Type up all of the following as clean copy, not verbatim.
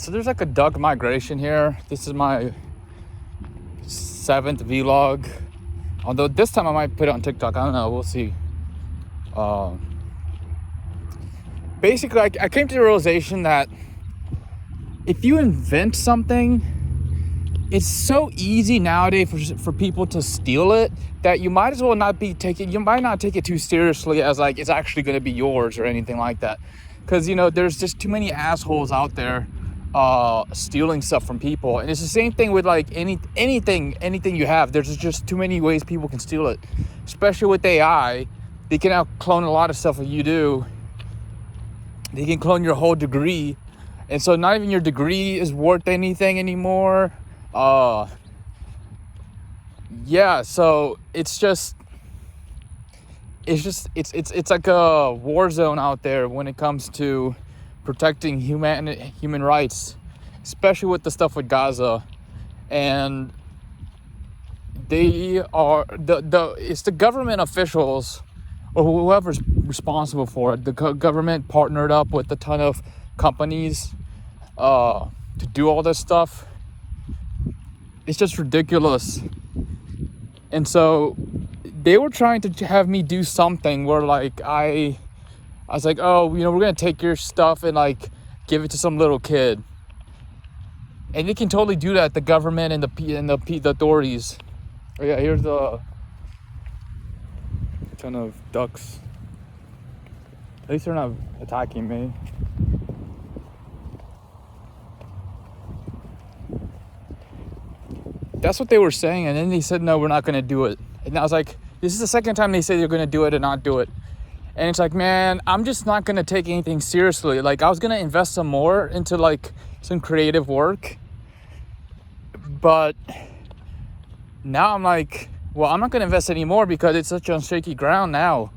So there's like a duck migration here. This is my 7th vlog. Although this time I might put it on TikTok. I don't know. We'll see. Basically, I came to the realization that if you invent something, it's so easy nowadays for people to steal it that you might as well not be taking. You might not take it too seriously as like it's actually going to be yours or anything like that. Because there's just too many assholes out there stealing stuff from people, and it's the same thing with like anything you have. There's just too many ways people can steal it, especially with AI. They can now clone a lot of stuff that you do. They can clone your whole degree, and so not even your degree is worth anything anymore. Yeah, so it's like a war zone out there when it comes to protecting human rights, especially with the stuff with Gaza. And they are it's the government officials or whoever's responsible for it. The government partnered up with a ton of companies to do all this stuff. It's just ridiculous. And so they were trying to have me do something where like I was like, oh, we're gonna take your stuff and like give it to some little kid. And they can totally do that, the government and the authorities. Oh yeah, here's the ton of ducks. At least they're not attacking me. That's what they were saying, and then they said, no, we're not gonna do it. And I was like, this is the second time they say they're gonna do it and not do it. And it's like, man, I'm just not gonna take anything seriously. Like, I was gonna invest some more into like some creative work, but now I'm like, well, I'm not gonna invest anymore because it's such on shaky ground now.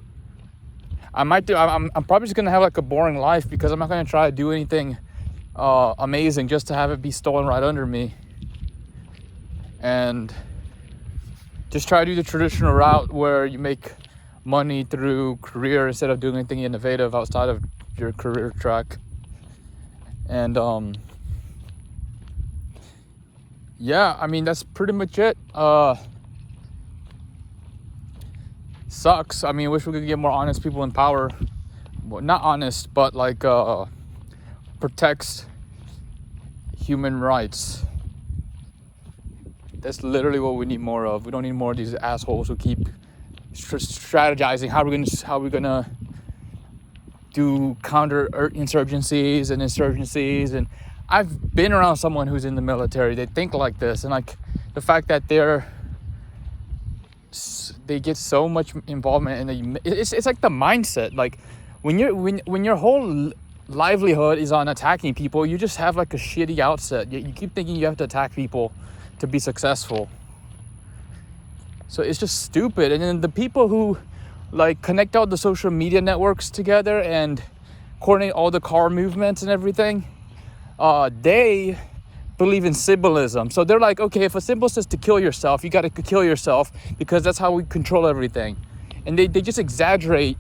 I'm probably just gonna have like a boring life because I'm not gonna try to do anything amazing just to have it be stolen right under me. And just try to do the traditional route where you make money through career instead of doing anything innovative outside of your career track. And yeah, I mean, that's pretty much it. Sucks. I mean, wish we could get more honest people in power. Well, not honest, but like protects human rights. That's literally what we need more of. We don't need more of these assholes who keep strategizing how we're gonna do counter insurgencies and insurgencies. And I've been around someone who's in the military. They think like this, and like the fact that they get so much involvement in it's like the mindset. Like when your whole livelihood is on attacking people, you just have like a shitty outset. You keep thinking you have to attack people to be successful. So it's just stupid. And then the people who like connect all the social media networks together and coordinate all the car movements and everything, they believe in symbolism. So they're like, okay, if a symbol says to kill yourself, you got to kill yourself because that's how we control everything. And they just exaggerate.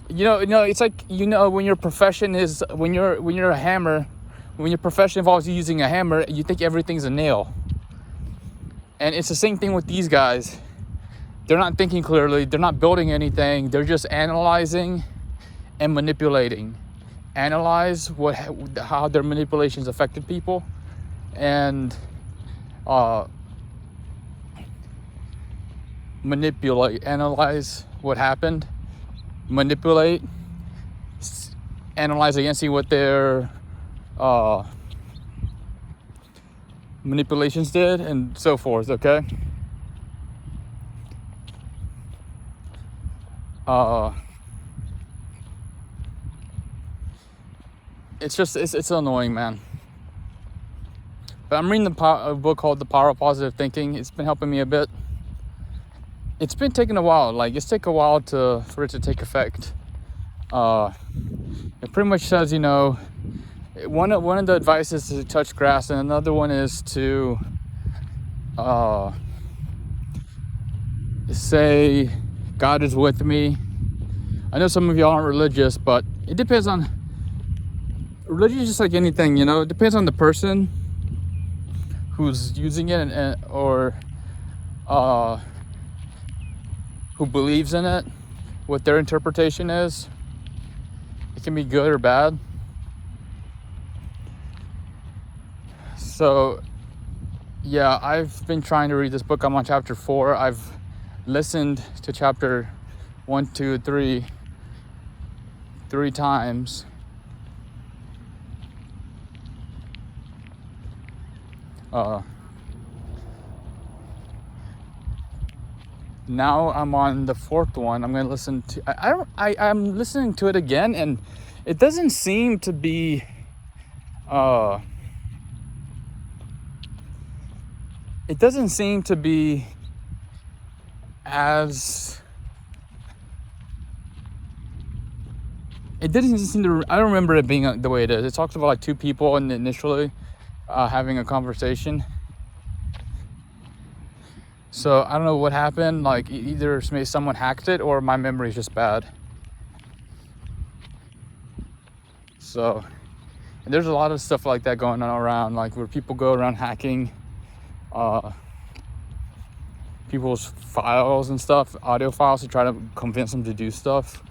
It's like, when your profession is, when you're a hammer, when your profession involves you using a hammer, you think everything's a nail. And it's the same thing with these guys. They're not thinking clearly. They're not building anything. They're just analyzing and manipulating. Analyze how their manipulations affected people, and manipulate. Analyze what happened. Manipulate. Analyze again, see what their manipulations did, and so forth. Okay. It's annoying, man. But I'm reading a book called The Power of Positive Thinking. It's been helping me a bit. It's been taking a while. Like, it's taken a while for it to take effect. It pretty much says, one of the advice is to touch grass, and another one is to say God is with me. I know some of y'all aren't religious, but it depends on religion is just like anything, you know. It depends on the person who's using it, or who believes in it, what their interpretation is. It can be good or bad. So yeah, I've been trying to read this book. I'm on chapter 4. I've listened to chapter 1, 2, 3 times. Now I'm on the 4th one. I'm gonna listen to. I'm listening to it again, and it doesn't seem to be. It doesn't seem to be as. It didn't seem to. I don't remember it being the way it is. It talks about like two people and initially having a conversation. So I don't know what happened. Like either maybe someone hacked it or my memory is just bad. So, and there's a lot of stuff like that going on around, like where people go around hacking people's files and stuff, audio files, to try to convince them to do stuff.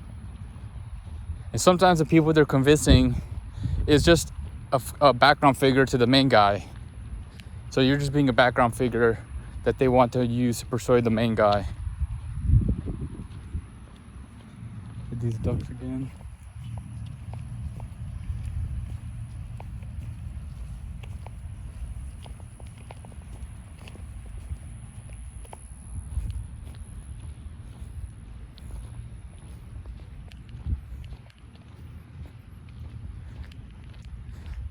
And sometimes the people they're convincing is just a background figure to the main guy. So you're just being a background figure that they want to use to persuade the main guy. These ducks again.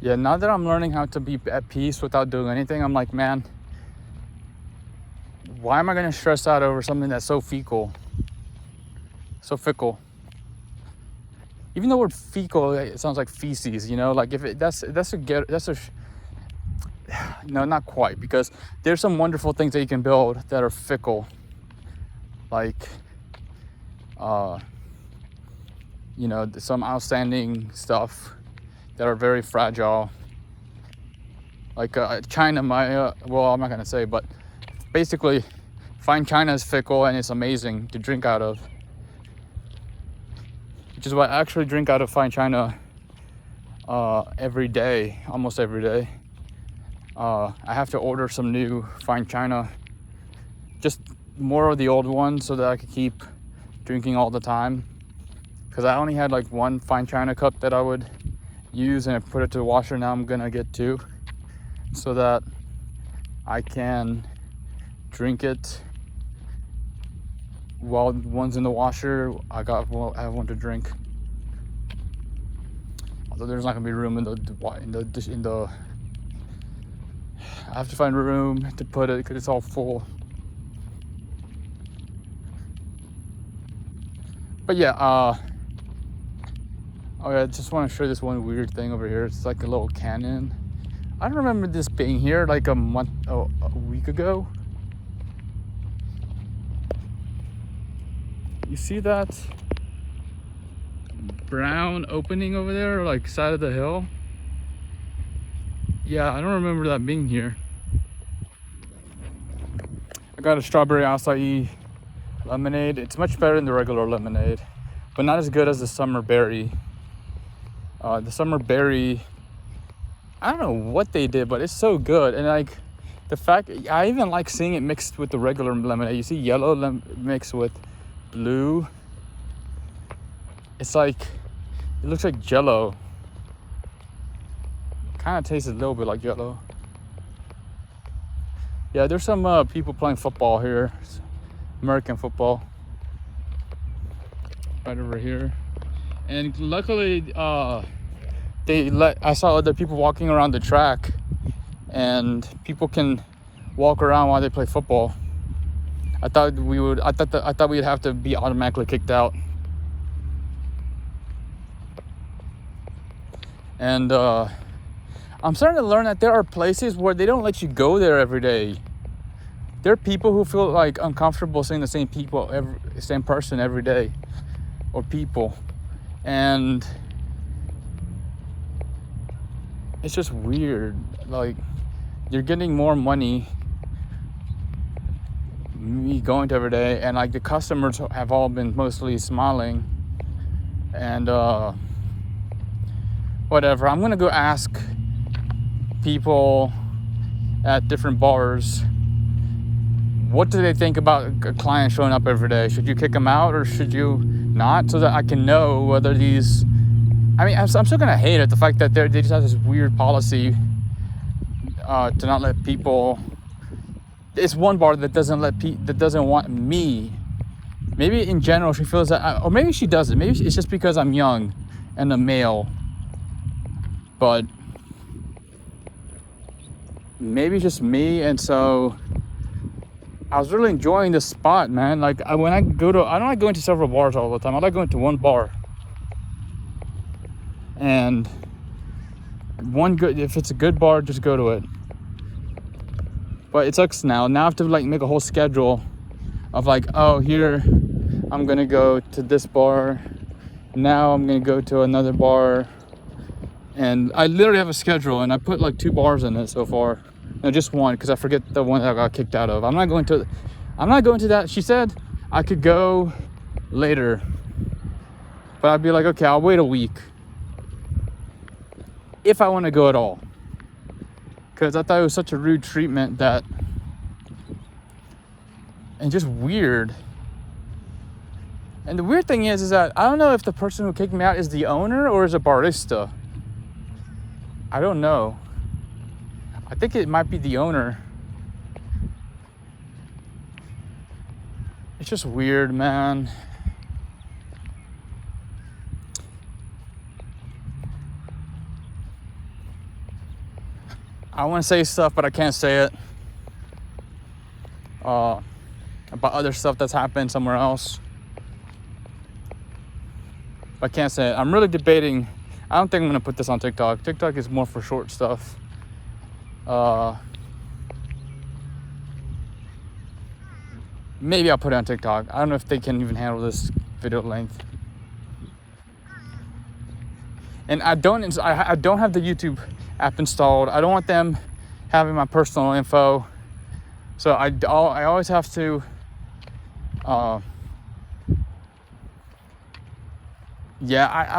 Yeah, now that I'm learning how to be at peace without doing anything, I'm like, man, why am I gonna stress out over something that's so fickle? Even though we're fecal, it sounds like feces, you know. Like if it, that's a no, not quite, because there's some wonderful things that you can build that are fickle, like you know, some outstanding stuff that are very fragile, like China. Well, I'm not gonna say, but basically, fine china is fickle and it's amazing to drink out of, which is why I actually drink out of fine china every day, almost every day. I have to order some new fine china, just more of the old ones, so that I could keep drinking all the time. Because I only had like one fine china cup that I would use, and I put it to the washer. Now I'm gonna get two, so that I can drink it while one's in the washer. I have one to drink. Although there's not gonna be room in the. I have to find room to put it because it's all full. But yeah, oh yeah, I just want to show this one weird thing over here. It's like a little cannon. I don't remember this being here like a week ago. You see that brown opening over there, like side of the hill? Yeah, I don't remember that being here. I got a strawberry acai lemonade. It's much better than the regular lemonade, but not as good as the summer berry. The summer berry, I don't know what they did, but it's so good. And like the fact, I even like seeing it mixed with the regular lemonade. You see yellow mixed with blue. It's like, it looks like Jello. Kind of tastes a little bit like Jello. Yeah, there's some people playing football here, American football, right over here. And luckily, I saw other people walking around the track, and people can walk around while they play football. I thought we'd have to be automatically kicked out. And I'm starting to learn that there are places where they don't let you go there every day. There are people who feel like uncomfortable seeing the same person every day, or people. And it's just weird. Like, you're getting more money me going to every day, and like the customers have all been mostly smiling, and whatever. I'm gonna go ask people at different bars, what do they think about a client showing up every day? Should you kick them out or should you not, so that I can know whether these, I mean, I'm still gonna hate it, the fact that they just have this weird policy to not let people. It's one bar that doesn't that doesn't want me. Maybe in general she feels that, or maybe she doesn't. Maybe it's just because I'm young and a male. But maybe it's just me, and so I was really enjoying this spot, man. Like when I don't like going to several bars all the time. I like going to one bar, and if it's a good bar, just go to it. But it sucks now. Now I have to like make a whole schedule of like, oh, here I'm gonna go to this bar. Now I'm gonna go to another bar. And I literally have a schedule, and I put like 2 bars in it so far. No, just one, because I forget the one that I got kicked out of. I'm not going to that. She said I could go later, but I'd be like, okay, I'll wait a week if I want to go at all. Because I thought it was such a rude treatment and just weird. And the weird thing is that I don't know if the person who kicked me out is the owner or is a barista. I don't know. I think it might be the owner. It's just weird, man. I want to say stuff, but I can't say it. About other stuff that's happened somewhere else. I can't say it. I'm really debating. I don't think I'm going to put this on TikTok. TikTok is more for short stuff. Maybe I'll put it on TikTok. I don't know if they can even handle this video length. And I don't have the YouTube app installed. I don't want them having my personal info. So I always have to I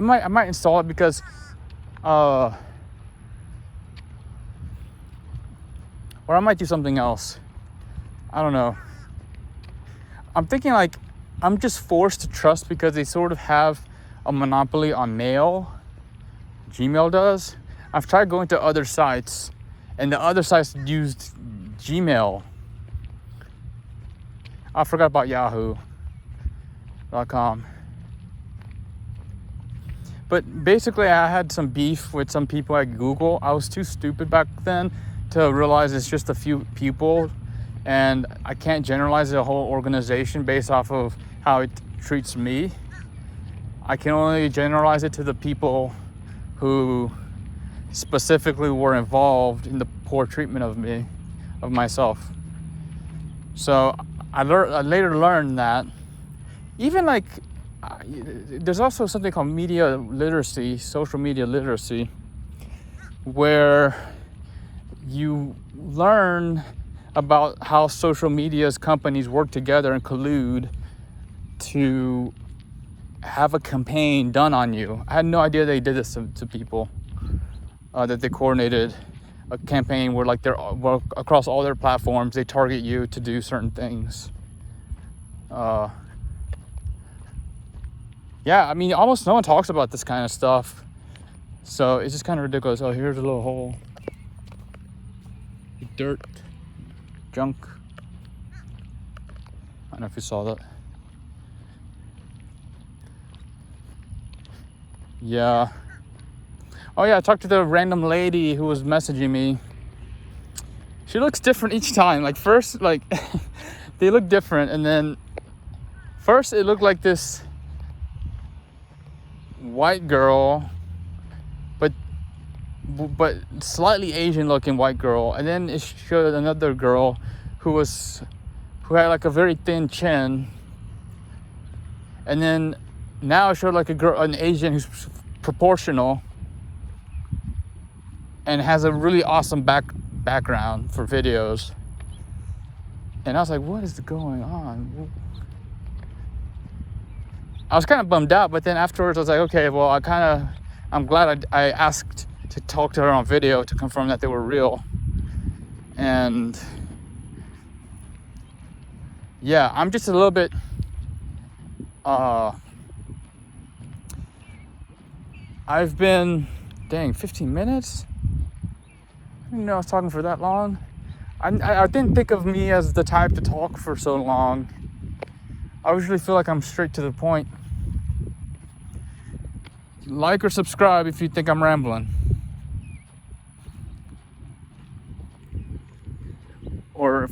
might install it because or I might do something else. I don't know. I'm thinking like I'm just forced to trust because they sort of have a monopoly on mail. Gmail does. I've tried going to other sites, and the other sites used Gmail. I forgot about Yahoo.com. But basically, I had some beef with some people at Google. I was too stupid back then to realize it's just a few people, and I can't generalize the whole organization based off of how it treats me. I can only generalize it to the people who specifically were involved in the poor treatment of myself. So I later learned that even like there's also something called media literacy, social media literacy, where you learn about how social media's companies work together and collude to have a campaign done on you. I had no idea they did this to people, that they coordinated a campaign where like they're across all their platforms, they target you to do certain things. I mean, almost no one talks about this kind of stuff, so it's just kind of ridiculous. Oh, here's a little hole. Dirt, junk. I don't know if you saw that. Yeah. Oh yeah, I talked to the random lady who was messaging me. She looks different each time. Like first, like they look different, and then first it looked like this white girl, but slightly Asian looking white girl, and then it showed another girl who had like a very thin chin, and then now it showed like an Asian who's proportional. and has a really awesome background for videos. And I was like, what is going on? I was kind of bummed out, but then afterwards I was like, okay, well, I'm glad I asked to talk to her on video to confirm that they were real. And yeah, I'm just a little bit I've been 15 minutes. I didn't know I was talking for that long. I didn't think of me as the type to talk for so long. I usually feel like I'm straight to the point. Like or subscribe if you think I'm rambling. Or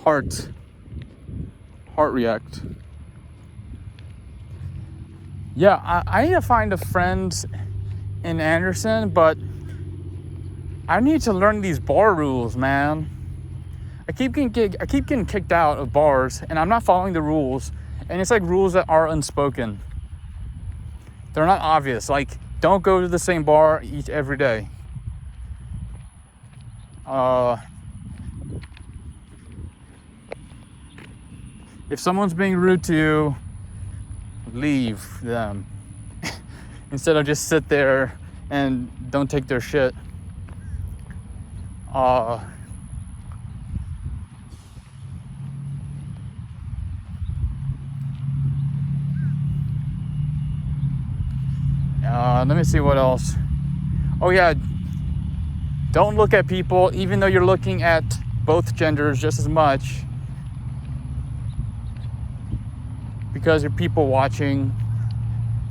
heart react. Yeah, I need to find a friend in Anderson, but I need to learn these bar rules, man. I keep getting kicked out of bars, and I'm not following the rules. And it's like rules that are unspoken. They're not obvious. Like, don't go to the same bar every day. If someone's being rude to you, leave them. Instead of just sit there and don't take their shit. Let me see what else. Oh yeah, don't look at people, even though you're looking at both genders just as much, because you're people watching.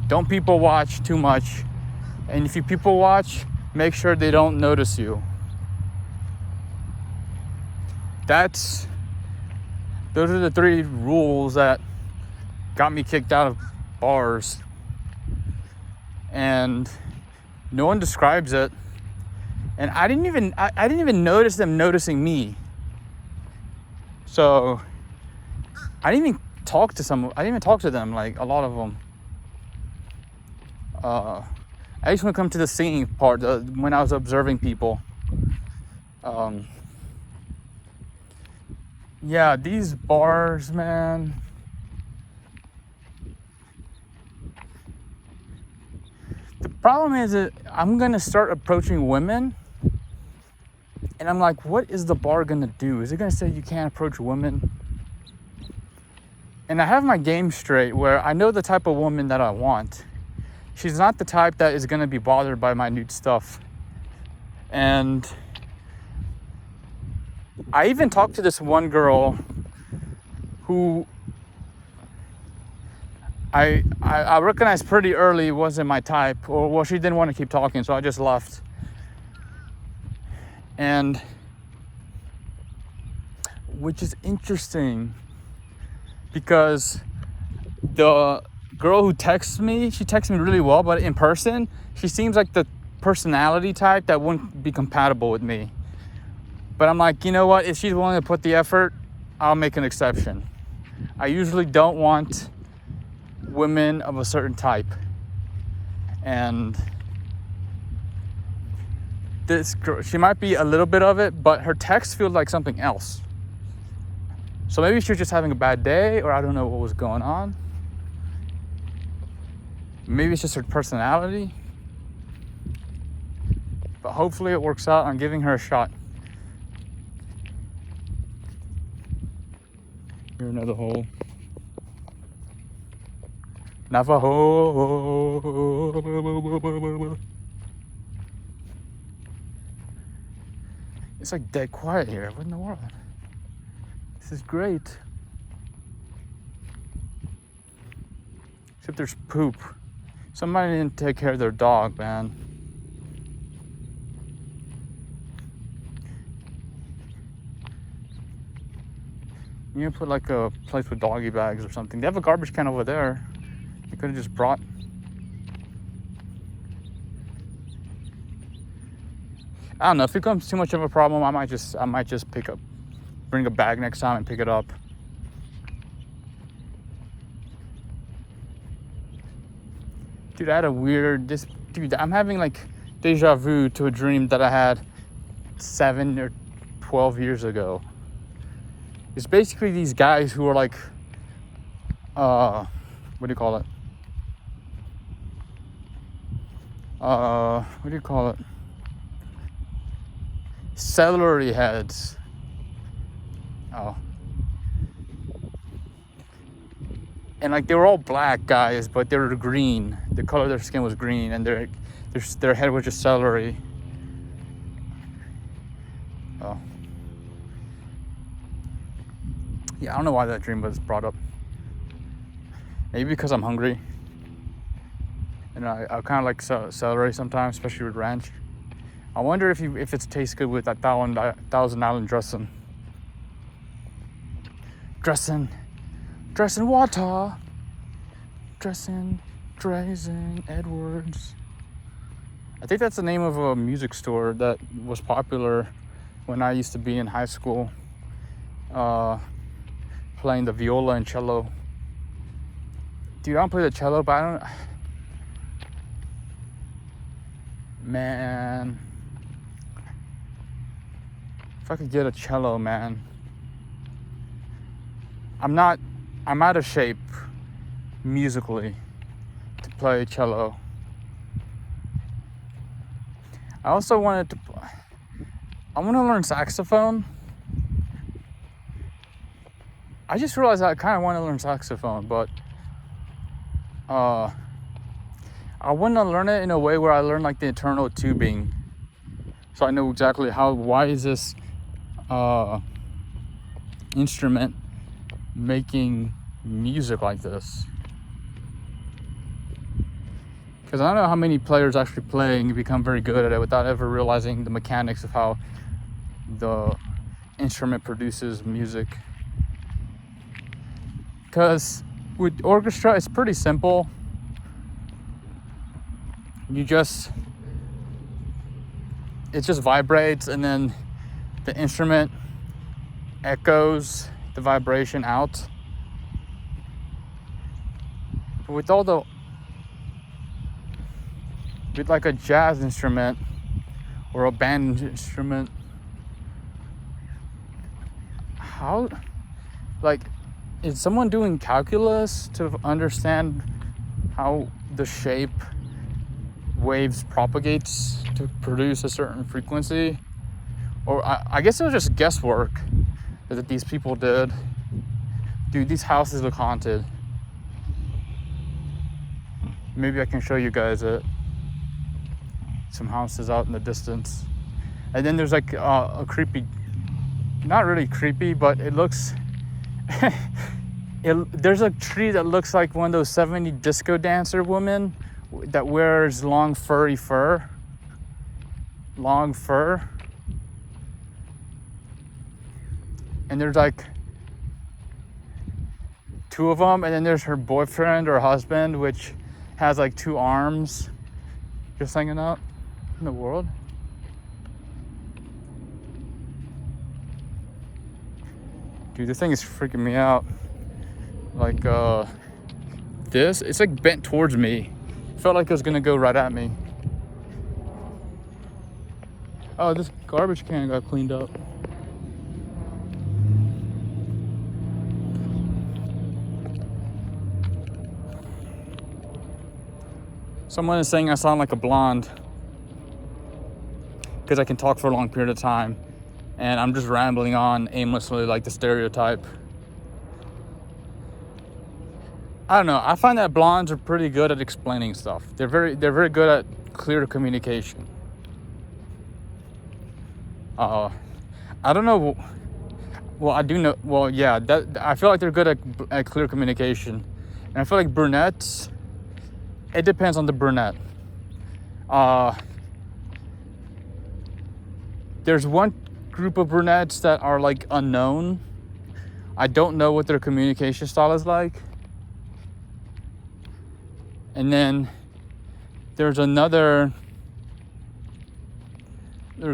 Don't people watch too much, and if you people watch, make sure they don't notice you. Those are the 3 rules that got me kicked out of bars, and no one describes it. And I didn't even notice them noticing me. So I didn't even talk to them, like a lot of them. I just want to come to the singing part, when I was observing people. Yeah, these bars, man. The problem is that I'm gonna start approaching women, and I'm like, what is the bar gonna do? Is it gonna say you can't approach women? And I have my game straight where I know the type of woman that I want. She's not the type that is gonna be bothered by my nude stuff. And I even talked to this one girl who I recognized pretty early wasn't my type, or well, she didn't want to keep talking, so I just left. And which is interesting, because the girl who texts me, she texts me really well, but in person, she seems like the personality type that wouldn't be compatible with me. But I'm like, you know what? If she's willing to put the effort, I'll make an exception. I usually don't want women of a certain type. And this girl, she might be a little bit of it, but her text feels like something else. So maybe she was just having a bad day, or I don't know what was going on. Maybe it's just her personality. But hopefully it works out. I'm giving her a shot. Here, another hole. Navajo. It's like dead quiet here. What in the world? This is great. Except there's poop. Somebody didn't take care of their dog, man. You need to put like a place with doggy bags or something. They have a garbage can over there. You could have just brought. I don't know. If it becomes too much of a problem, I might just bring a bag next time and pick it up. Dude, I had a weird, this, dude, I'm having like deja vu to a dream that I had 7 or 12 years ago. It's basically these guys who are like, what do you call it? What do you call it? Celery heads. Oh. And like they were all black guys, but they were green. The color of their skin was green, and their head was just celery. Oh. Yeah, I don't know why that dream was brought up. Maybe because I'm hungry. And I kind of like celery sometimes, especially with ranch. I wonder if it tastes good with that Thousand Island dressing. Dressing water. Dressing Edwards. I think that's the name of a music store that was popular when I used to be in high school, playing the viola and cello. Dude, I don't play the cello, but I don't. Man, if I could get a cello, man. I'm out of shape musically to play cello. I also I want to learn saxophone. I just realized I kind of want to learn saxophone, but I want to learn it in a way where I learn like the internal tubing, so I know exactly why is this instrument making music like this. Because I don't know how many players actually play and become very good at it without ever realizing the mechanics of how the instrument produces music. Because with orchestra, it's pretty simple. It just vibrates, and then the instrument echoes the vibration out. But with like a jazz instrument or a band instrument, how, like, is someone doing calculus to understand how the shape waves propagates to produce a certain frequency? Or I guess it was just guesswork that these people did. Dude, these houses look haunted. Maybe I can show you guys some houses out in the distance. And then there's like a creepy, not really creepy, but it looks there's a tree that looks like one of those 70s disco dancer women that wears long fur. And there's like 2 of them, and then there's her boyfriend or husband, which has like 2 arms just hanging out in the world. Dude, this thing is freaking me out. Like it's like bent towards me. Felt like it was gonna go right at me. Oh, this garbage can got cleaned up. Someone is saying I sound like a blonde because I can talk for a long period of time, and I'm just rambling on aimlessly like the stereotype. I don't know. I find that blondes are pretty good at explaining stuff. They're very good at clear communication. I don't know. Well, I do know. Well, yeah. I feel like they're good at clear communication, and I feel like brunettes. It depends on the brunette. There's one group of brunettes that are like unknown. I don't know what their communication style is like. And then there's another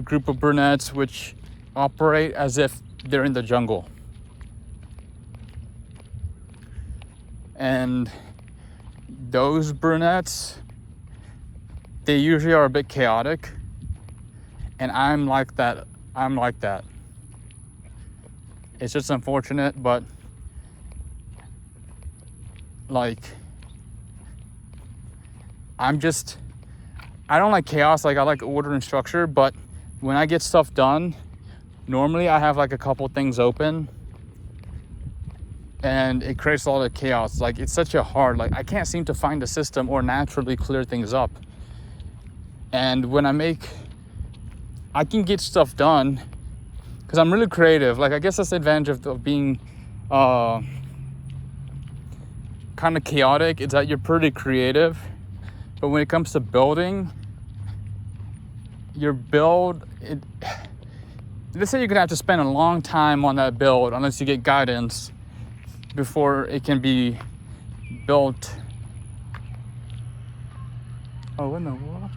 group of brunettes which operate as if they're in the jungle. And those brunettes they usually are a bit chaotic, and I'm like that. It's just unfortunate, but like I don't like chaos. Like I like order and structure, but when I get stuff done, normally I have like a couple things open, and it creates a lot of chaos. Like it's such a hard, like I can't seem to find a system or naturally clear things up. And when I can get stuff done because I'm really creative. Like I guess that's the advantage of being kind of chaotic, is that you're pretty creative. But when it comes to building, let's say you're gonna have to spend a long time on that build unless you get guidance before it can be built. Oh, what in the world?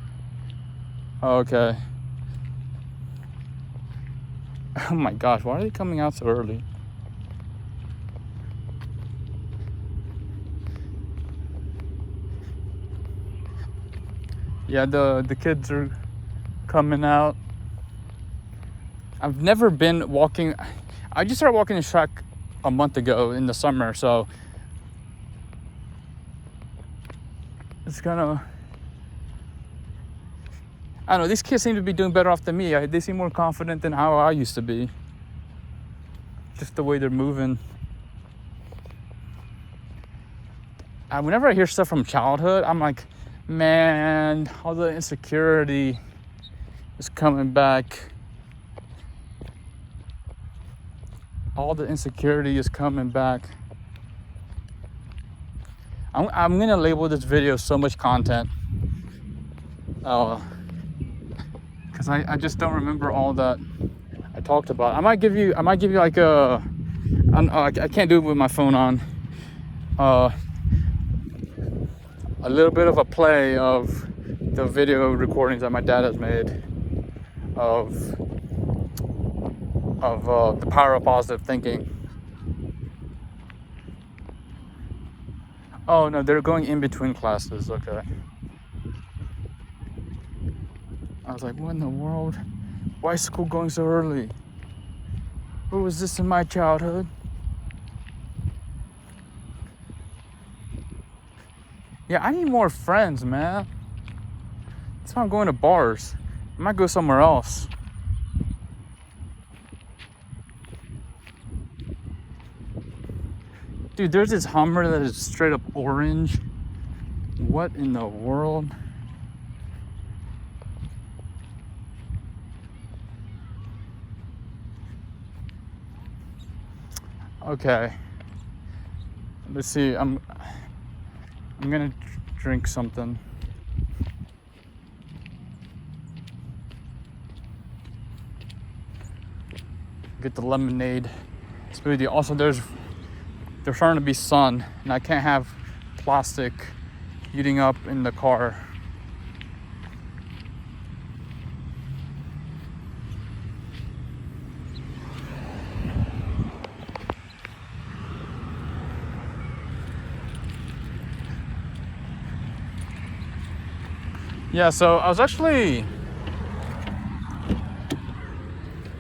Okay. Oh my gosh, why are they coming out so early? Yeah, the kids are coming out. I've never been walking. I just started walking this track a month ago in the summer, so it's kind of, I don't know, these kids seem to be doing better off than me. They seem more confident than how I used to be. Just the way they're moving. Whenever I hear stuff from childhood, I'm like, man, all the insecurity is coming back. All the insecurity is coming back. I'm gonna label this video so much content. Because I just don't remember all that I talked about. I might give you like I can't do it with my phone on. A little bit of a play of the video recordings that my dad has made of the power of positive thinking. Oh no, they're going in between classes. Okay. I was like, what in the world? Why is school going so early? Where was this in my childhood? Yeah, I need more friends, man. That's why I'm going to bars. I might go somewhere else. Dude, there's this Hummer that is straight up orange. What in the world? Okay. Let's see. I'm gonna drink something. Get the lemonade smoothie. Also, there's starting to be sun, and I can't have plastic heating up in the car. Yeah, so I was actually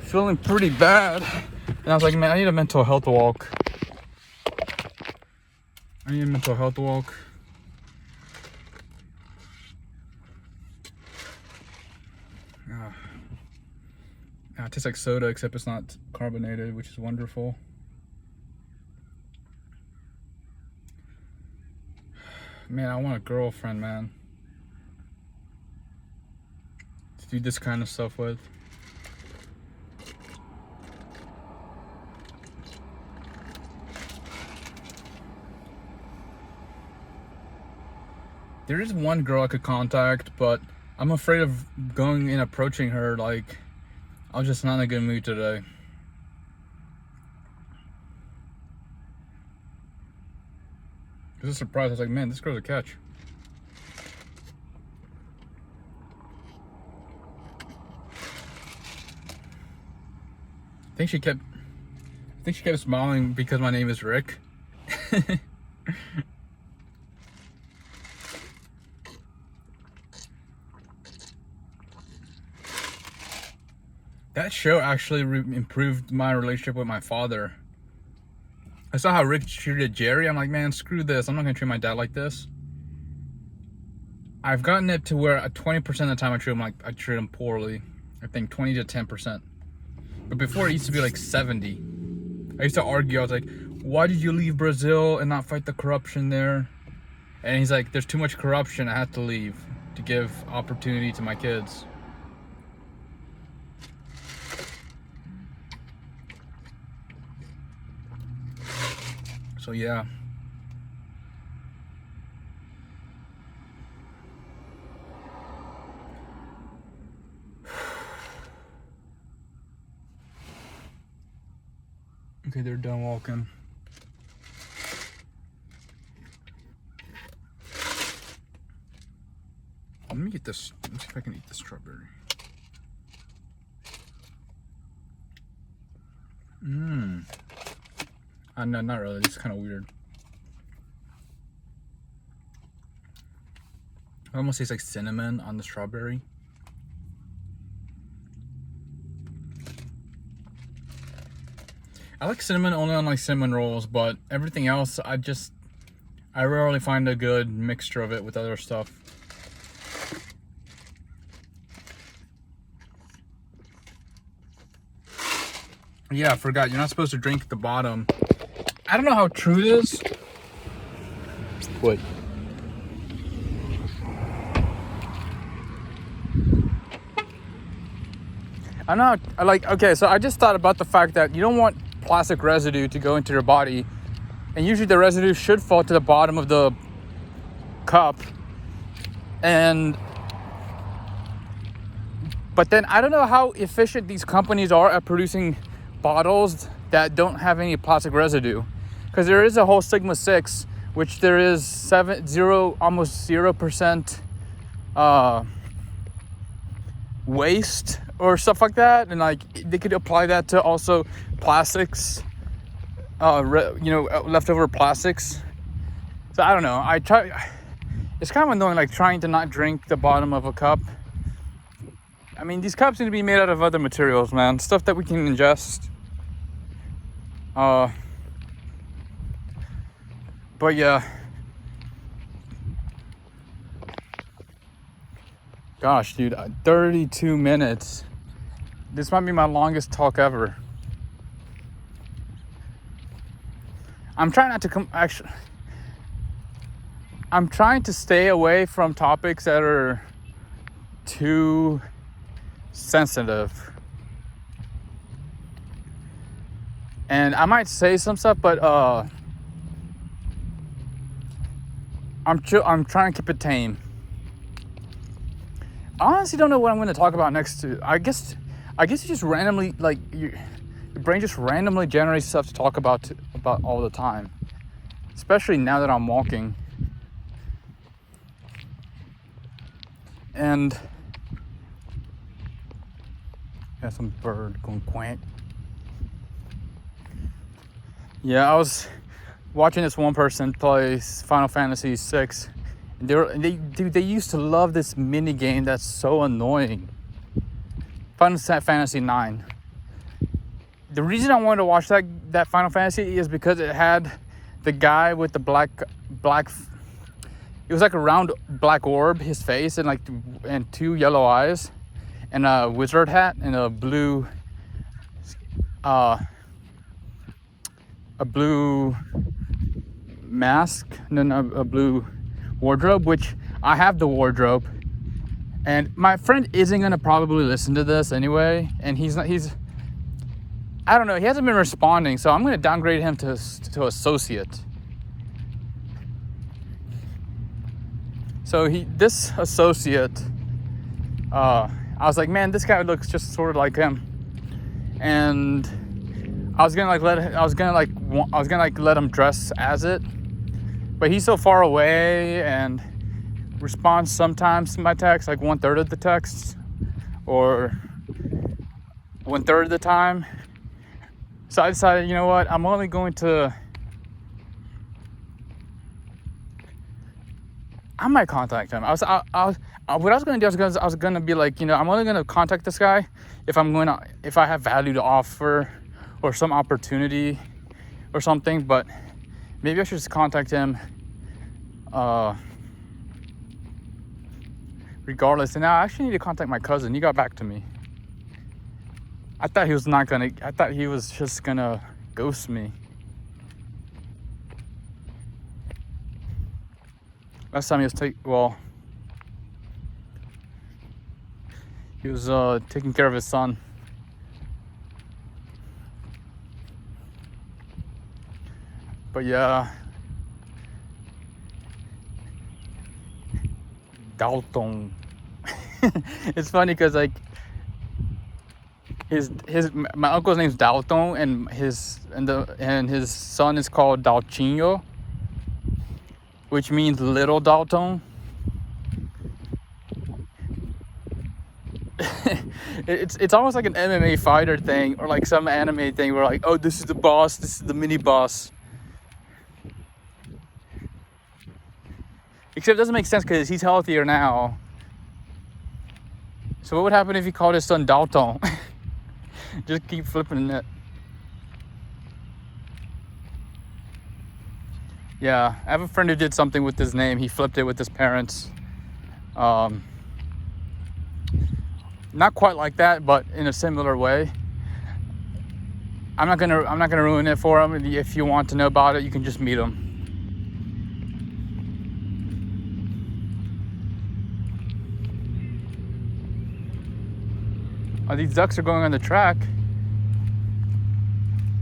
feeling pretty bad, and I was like, man, I need a mental health walk. It tastes like soda, except it's not carbonated, which is wonderful. Man, I want a girlfriend, man, to do this kind of stuff with. There is one girl I could contact, but I'm afraid of going and approaching her. Like, I was just not in a good mood today. It was a surprise. I was like, man, this girl's a catch. I think she kept smiling because my name is Rick. That show actually improved my relationship with my father. I saw how Rick treated Jerry. I'm like, man, screw this. I'm not gonna treat my dad like this. I've gotten it to where 20% of the time I treat him poorly. I think 20 to 10%. But before it used to be like 70. I used to argue. I was like, why did you leave Brazil and not fight the corruption there? And he's like, there's too much corruption. I had to leave to give opportunity to my kids. So yeah. Okay, they're done walking. Let me get this. Let me see if I can eat the strawberry. No, not really. It's kind of weird. It almost tastes like cinnamon on the strawberry. I like cinnamon only on like cinnamon rolls, but everything else, I rarely find a good mixture of it with other stuff. Yeah, I forgot. You're not supposed to drink at the bottom. I don't know how true it is. What? I know. Okay, so I just thought about the fact that you don't want plastic residue to go into your body, and usually the residue should fall to the bottom of the cup. But then I don't know how efficient these companies are at producing bottles that don't have any plastic residue, because there is a whole Sigma 6, which there is almost 0% waste or stuff like that, and like they could apply that to also plastics, leftover plastics. So I don't know. It's kind of annoying, like trying to not drink the bottom of a cup. I mean, these cups need to be made out of other materials, man. Stuff that we can ingest. But yeah. Gosh, dude, 32 minutes. This might be my longest talk ever. I'm trying not to I'm trying to stay away from topics that are too sensitive. And I might say some stuff, but I'm trying to keep it tame. I honestly don't know what I'm going to talk about next. I guess you just randomly, like, your brain just randomly generates stuff to talk about all the time, especially now that I'm walking. And got some bird going quack. Yeah, I was watching this one person play Final Fantasy 6. They used to love this mini game that's so annoying. Final Fantasy 9. The reason I wanted to watch that Final Fantasy is because it had the guy with the black. It was like a round black orb, his face, and two yellow eyes, and a wizard hat, and a blue mask, and then a blue wardrobe, which I have the wardrobe. And my friend isn't gonna probably listen to this anyway, and he's I don't know, he hasn't been responding, so I'm gonna downgrade him to associate. So this associate, I was like, man, this guy looks just sort of like him, and I was gonna let him dress as it, but he's so far away and responds sometimes to my text, like 1/3 of the texts, or 1/3 of the time. So I decided, you know what, I'm only going to. I might contact him. I What I was gonna do, I was gonna be like, you know, I'm only gonna contact this guy if if I have value to offer or some opportunity or something. But maybe I should just contact him regardless. And now I actually need to contact my cousin. He got back to me. I thought he was not gonna. I thought he was just gonna ghost me. Last time he was he was taking care of his son. But yeah, Dalton. It's funny because like my uncle's name's Dalton, and his son is called Dalchinho, which means little Dalton. It's almost like an MMA fighter thing, or like some anime thing where like, oh, this is the boss, this is the mini boss. Except it doesn't make sense because he's healthier now. So what would happen if he called his son Dalton? Just keep flipping it. Yeah, I have a friend who did something with his name. He flipped it with his parents. Not quite like that, but in a similar way. I'm not gonna ruin it for him. If you want to know about it, you can just meet him. Oh, these ducks are going on the track.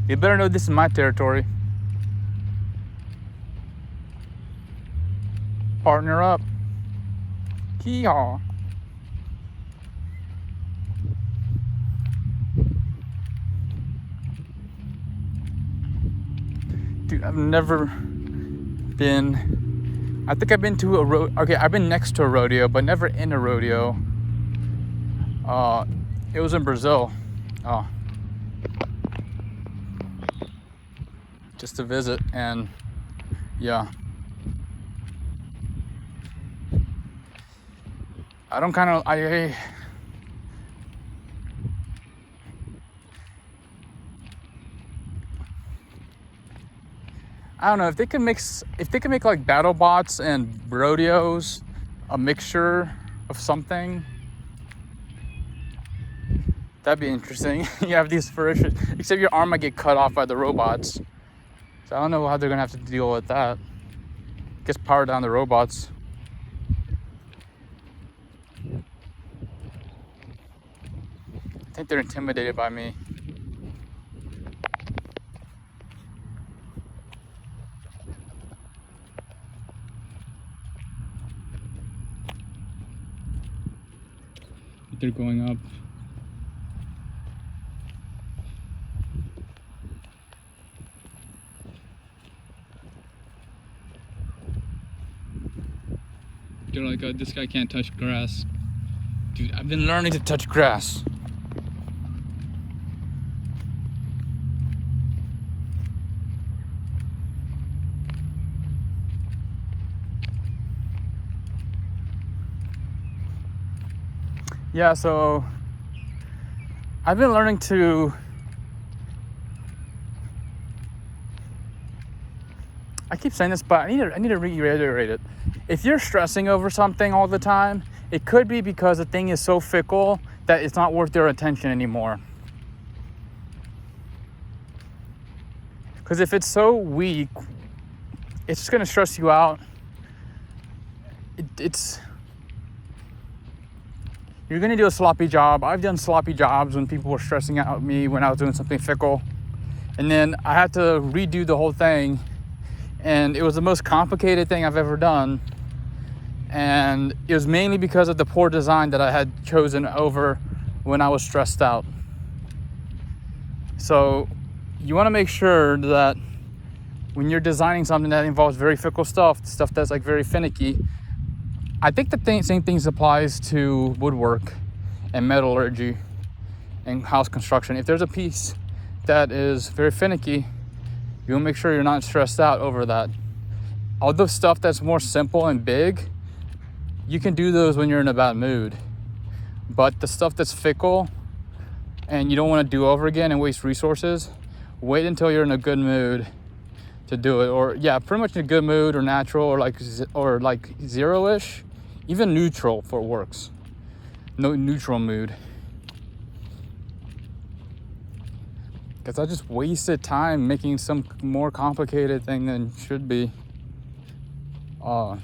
You better know this is my territory. Partner up. Hee-haw. Dude, I've never been... I think I've been to a okay, I've been next to a rodeo, but never in a rodeo. It was in Brazil. Just to visit, and yeah. I don't know if they can make like battle bots and rodeos a mixture of something. That'd be interesting. You have these ferocious, except your arm might get cut off by the robots. So I don't know how they're gonna have to deal with that. Guess power down the robots. I think they're intimidated by me. They're going up. They're like, oh, this guy can't touch grass. Dude, I've been learning to touch grass. Yeah, so I've been learning to I keep saying this, but I need to reiterate it. If you're stressing over something all the time, it could be because the thing is so fickle that it's not worth your attention anymore. Because if it's so weak, it's just gonna stress you out. You're gonna do a sloppy job. I've done sloppy jobs when people were stressing out me when I was doing something fickle. And then I had to redo the whole thing. And it was the most complicated thing I've ever done. And it was mainly because of the poor design that I had chosen over when I was stressed out. So you wanna make sure that when you're designing something that involves very fickle stuff that's like very finicky, I think the same thing applies to woodwork and metallurgy and house construction. If there's a piece that is very finicky, you'll make sure you're not stressed out over that. All the stuff that's more simple and big, you can do those when you're in a bad mood. But the stuff that's fickle and you don't want to do over again and waste resources, wait until you're in a good mood to do it. Or yeah, pretty much in a good mood, or natural, or like zero-ish, even neutral for works. No, neutral mood. Because I just wasted time making some more complicated thing than should be. Yeah,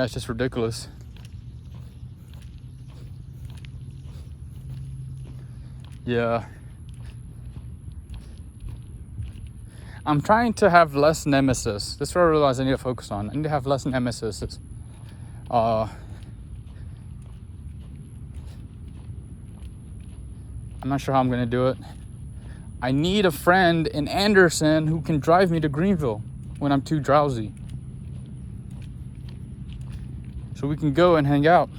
it's just ridiculous. Yeah. I'm trying to have less nemesis. This is what I realize I need to focus on. I need to have less nemesis. I'm not sure how I'm gonna do it. I need a friend in Anderson who can drive me to Greenville when I'm too drowsy, so we can go and hang out.